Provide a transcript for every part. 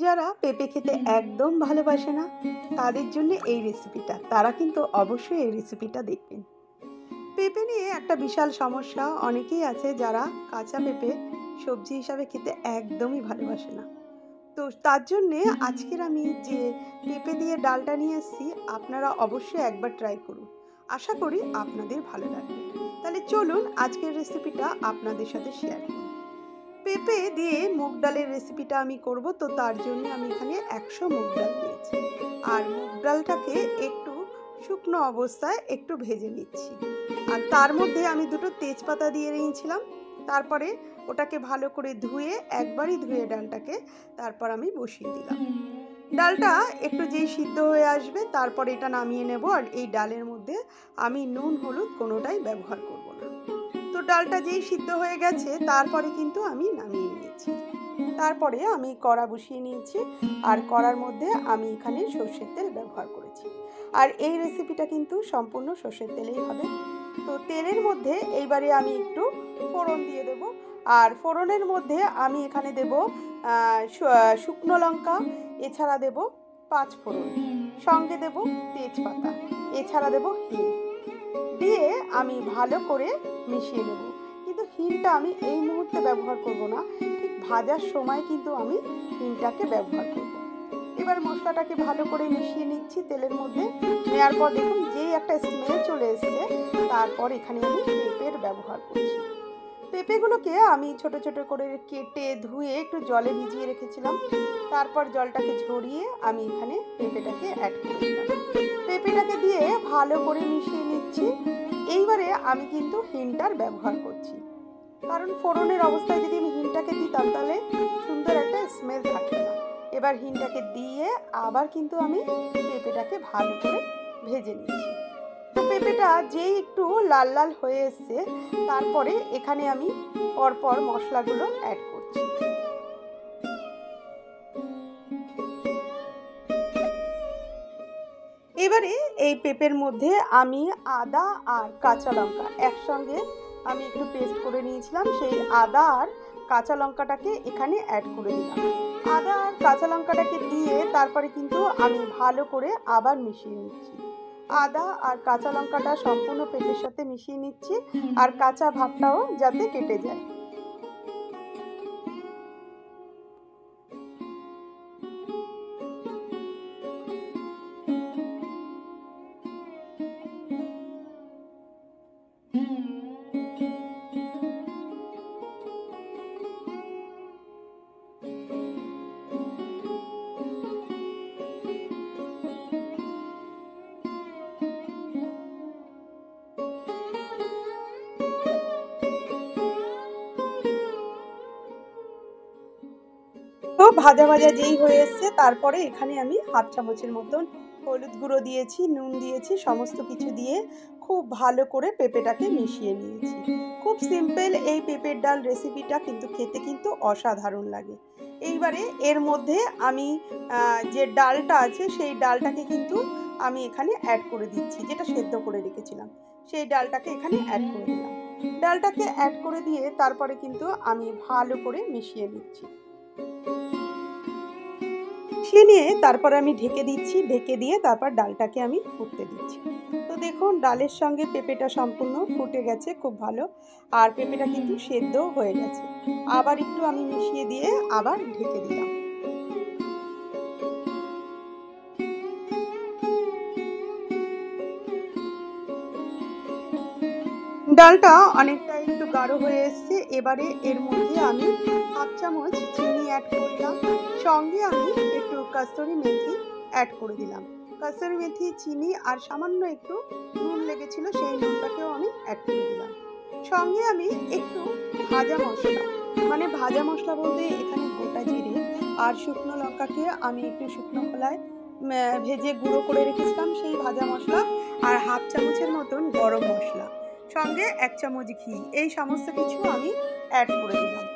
যারা পেঁপে খেতে একদম ভালোবাসে না তাদের জন্য এই রেসিপিটা, তারা কিন্তু অবশ্যই এই রেসিপিটা দেখবেন। পেঁপে নিয়ে একটা বিশাল সমস্যা, অনেকেই আছে যারা কাঁচা পেঁপে সবজি হিসাবে খেতে একদমই ভালোবাসে না। তো তার জন্যে আজকের আমি যে পেঁপে দিয়ে ডালটা নিয়ে এসেছি, আপনারা অবশ্যই একবার ট্রাই করুন। আশা করি আপনাদের ভালো লাগবে। তাহলে চলুন আজকের রেসিপিটা আপনাদের সাথে শেয়ার করি। পেঁপে দিয়ে মুগ ডালের রেসিপিটা আমি করব, তো তার জন্য আমি এখানে 100 মুগ ডাল নিয়েছি। আর মুগ ডালটাকে একটু শুকনো অবস্থায় একটু ভেজে নিচ্ছি। আর তার মধ্যে আমি দুটো তেজপাতা দিয়ে নিয়েছিলাম। তারপরে ওটাকে ভালো করে ধুয়ে, একবারই ধুয়ে ডালটাকে তারপর আমি বসিয়ে দিলাম। ডালটা একটু যেই সিদ্ধ হয়ে আসবে তারপরে এটা নামিয়ে নেব। আর এই ডালের মধ্যে আমি নুন হলুদ কোনোটাই ব্যবহার করব না। তো ডালটা যেই সিদ্ধ হয়ে গেছে তারপরে কিন্তু আমি নামিয়ে নিয়েছি। তারপরে আমি কড়া বসিয়ে নিয়েছি। আর কড়ার মধ্যে আমি এখানে সর্ষের তেল ব্যবহার করেছি। আর এই রেসিপিটা কিন্তু সম্পূর্ণ সর্ষের তেলেই হবে। তো তেলের মধ্যে এইবারে আমি একটু ফোড়ন দিয়ে দেব। আর ফোড়নের মধ্যে আমি এখানে দেব শুকনো লঙ্কা, এছাড়া দেব 5 ফোড়ন, সঙ্গে দেব তেজপাতা, এছাড়া দেব হিং দিয়ে আমি ভালো করে মিশিয়ে নেব। কিন্তু হিংটা আমি এই মুহূর্তে ব্যবহার করব না, ঠিক ভাজার সময় কিন্তু আমি হিংটাকে ব্যবহার করব। এবার মশলাটাকে ভালো করে মিশিয়ে নিচ্ছি তেলের মধ্যে। নেওয়ার পর দেখুন যেই একটা স্মেল চলে এসছে, তারপর এখানে আমি পেঁপের ব্যবহার করছি। পেঁপেগুলোকে আমি ছোট ছোট করে কেটে ধুয়ে একটু জলে ভিজিয়ে রেখেছিলাম। তারপর জলটাকে ঝরিয়ে আমি এখানে পেঁপেটাকে অ্যাড করে দিলাম। পেঁপেটাকে দিয়ে ভালো করে মিশিয়ে নিচ্ছি। এইবারে আমি কিন্তু হিংটার ব্যবহার করছি, কারণ ফোড়নের অবস্থায় যদি আমি হিংটাকে দিতাম তাহলে সুন্দর একটা স্মেল থাকবে না। এবার হিংটাকে দিয়ে আবার কিন্তু আমি পেঁপেটাকে ভালো করে ভেজে নিচ্ছি। তো পেঁপেটা যেই একটু লাল লাল হয়ে এসছে, তারপরে এখানে আমি পরপর মশলাগুলো অ্যাড করছি। এবারে এই পেঁপের মধ্যে আমি আদা আর কাঁচা লঙ্কা একসঙ্গে আমি একটু পেস্ট করে নিয়েছিলাম, সেই আদা আর কাঁচা লঙ্কাটাকে এখানে অ্যাড করে দিলাম। আদা আর কাঁচা লঙ্কাটাকে দিয়ে তারপরে কিন্তু আমি ভালো করে আবার মিশিয়ে নিচ্ছি। আদা আর কাঁচা লঙ্কাটা সম্পূর্ণ পেঁপের সাথে মিশিয়ে নিচ্ছি, আর কাঁচা ভাবটাও যাতে কেটে যায়। তো ভাজা ভাজা যেই হয়ে এসছে, তারপরে এখানে আমি হাফ চামচের মতন হলুদ গুঁড়ো দিয়েছি, নুন দিয়েছি, সমস্ত কিছু দিয়ে খুব ভালো করে পেঁপেটাকে মিশিয়ে নিয়েছি। খুব সিম্পল এই পেঁপের ডাল রেসিপিটা, কিন্তু খেতে কিন্তু অসাধারণ লাগে। এইবারে এর মধ্যে আমি যে ডালটা আছে সেই ডালটাকে কিন্তু আমি এখানে অ্যাড করে দিচ্ছি, যেটা সেদ্ধ করে রেখেছিলাম সেই ডালটাকে এখানে অ্যাড করে দিলাম। ডালটাকে অ্যাড করে দিয়ে তারপরে কিন্তু আমি ভালো করে মিশিয়ে নিচ্ছি। মিশিয়ে নিয়ে তারপর আমি ঢেকে দিচ্ছি, ঢেকে দিয়ে তারপর ডালটাকে আমি ফুটতে দিচ্ছি। তো দেখুন ডালের সঙ্গে পেঁপেটা সম্পূর্ণ ফুটে গেছে খুব ভালো, আর পেঁপেটা কিন্তু সেদ্ধও হয়ে গেছে। আবার একটু আমি মিশিয়ে দিয়ে আবার ঢেকে দিলাম। ডালটা অনেকটা একটু গাঢ় হয়ে এসছে। এবারে এর মধ্যে আমি হাফ চামচ চিনি অ্যাড করলাম, সঙ্গে আমি একটু কসুরি মেথি অ্যাড করে দিলাম। কসুরি মেথি, চিনি আর সামান্য একটু নুন লেগেছিল, সেই নুনটাকেও আমি অ্যাড করে দিলাম। সঙ্গে আমি একটু ভাজা মশলা, মানে ভাজা মশলা বলতে এখানে গোটা জিরে আর শুকনো লঙ্কাকে আমি একটু শুকনো খোলায় ভেজে গুঁড়ো করে রেখেছিলাম, সেই ভাজা মশলা আর হাফ চামচের মতন গরম মশলা, সঙ্গে 1 চামচ ঘি, এই সমস্ত কিছু আমি অ্যাড করে দিলাম।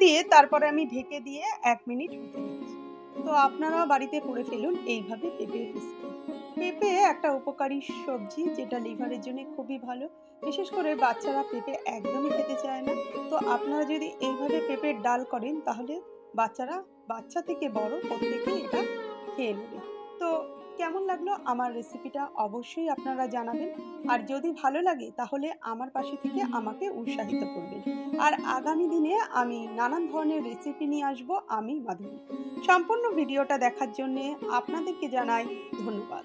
দিয়ে তারপরে আমি ঢেকে দিয়ে 1 মিনিট হতে দিচ্ছি। তো আপনারাও বাড়িতে করে ফেলুন এইভাবে পেঁপের রেসিপি। পেঁপে একটা উপকারী সবজি যেটা লিভারের জন্য খুবই ভালো। বিশেষ করে বাচ্চারা পেঁপে একদমই খেতে চায় না। তো আপনারা যদি এইভাবে পেঁপের ডাল করেন তাহলে বাচ্চারা, বাচ্চা থেকে বড় প্রত্যেকেই এটা খেয়ে নেবে। তো কেমন লাগলো আমার রেসিপিটা অবশ্যই আপনারা জানাবেন। আর যদি ভালো লাগে তাহলে আমার পাশে থেকে আমাকে উৎসাহিত করবেন। আর আগামী দিনে আমি নানান ধরনের রেসিপি নিয়ে আসবো আমি মাধুরী। সম্পূর্ণ ভিডিওটা দেখার জন্যে আপনাদেরকে জানাই ধন্যবাদ।